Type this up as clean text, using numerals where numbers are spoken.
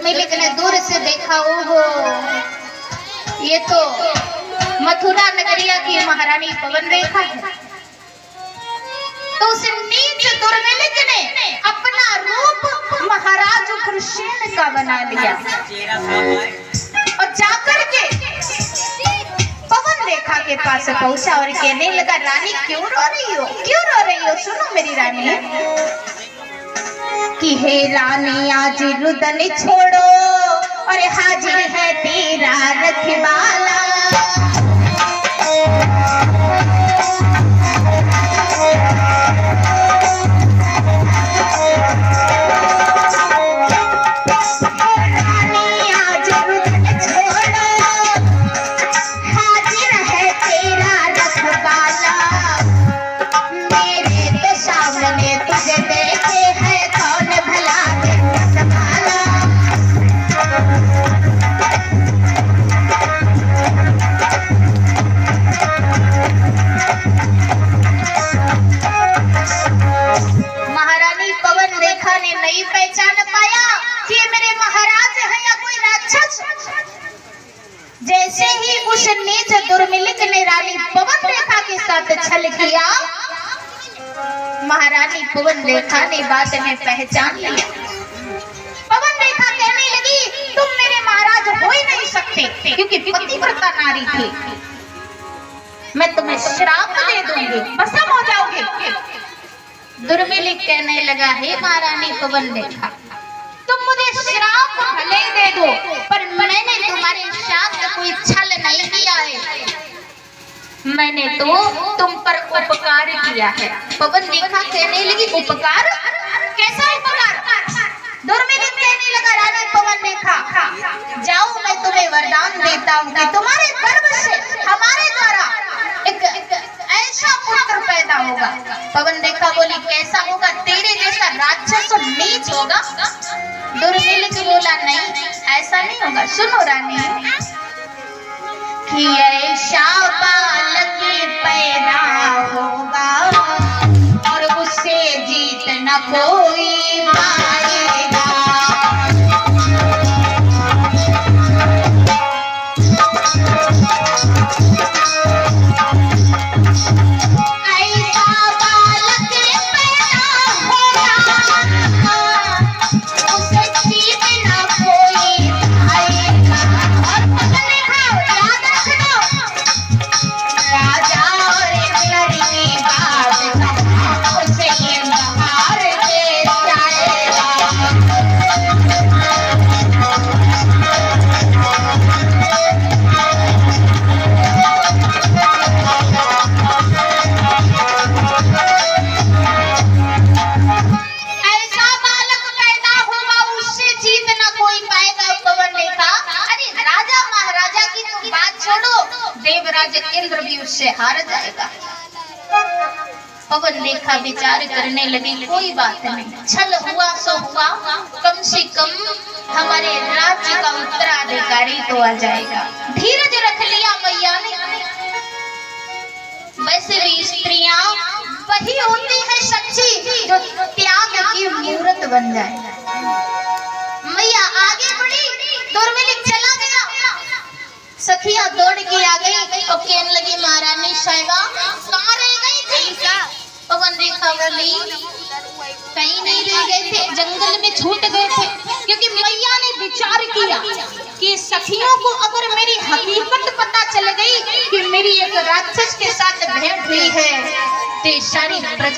दुर्मिलिक ने दूर से देखा, ओहो ये तो मथुरा नगरिया की महारानी पवन रेखा है। तो उस नीच दुर्मिलिक ने अपना रूप महाराज उग्रसेन का बना लिया और जाकर के पवन रेखा के पास पहुंचा और कहने लगा, रानी क्यों रो रही हो, क्यों रो रही हो? सुनो मेरी रानी कि हे रानी आज रुदन छोड़ो और हाजिर है तेरा रखवाला। नहीं पहचान पाया कि मेरे महाराज हैं या कोई राक्षस। जैसे ही उस नीच दुर्मिलिक ने रानी पवन रेखा के साथ छल किया, महारानी पवन रेखा ने बात में पहचान लिया। पवन रेखा कहने लगी, तुम मेरे महाराज हो ही नहीं सकते, क्योंकि पतिव्रता नारी थी। मैं तुम्हें श्राप दे दूंगी, भस्म हो जाओगे। दुर्मिलिक कहने लगा, हे महारानी पवन रेखा, तुम मुझे श्राप भले दे दो, पर मैंने तुम्हारे श्राप का कोई छल नहीं किया है, मैंने तो तुम पर उपकार किया है। पवन रेखा कहने लगी, उपकार? कैसा उपकार? दुर्मिलिक कहने लगा, रानी पवन रेखा, जाओ मैं तुम्हें वरदान देता हूँ कि तुम्हारे गर्भ से हमारे द्वारा एक ऐसा पुत्र पैदा होगा। पवन रेखा बोली, कैसा होगा? तेरे जैसा राक्षस और नीच होगा। दुर्मिलिक बोला, नहीं ऐसा नहीं होगा। सुनो रानी कि ऐसा बालक पैदा होगा और उससे जीत न कोई पाएगा। इंद्र भी उससे हार जाएगा। पवन रेखा विचार करने लगी, कोई बात नहीं, छल हुआ सो हुआ, कम से कम हमारे राज्य का उत्तराधिकारी तो आ जाएगा। धीरज रख लिया मैया ने। वैसे भी स्त्रियां वही होती है सच्ची जो त्याग की मूर्त बन जाए। मैया आगे बढ़ी, दुर्मिलिक चला गया। सखिया दौड़ के आ गई और कहने लगी, महारानी साहिबा कहाँ रह गई थी? पवन रेखा बोली, कहीं नहीं रह गए थे, जंगल में छूट गए थे, क्योंकि मैया ने विचार किया कि सखियों को अगर मेरी हकीकत पता चल गई कि मेरी एक राक्षस के साथ भेंट हुई है तो सारी प्रजा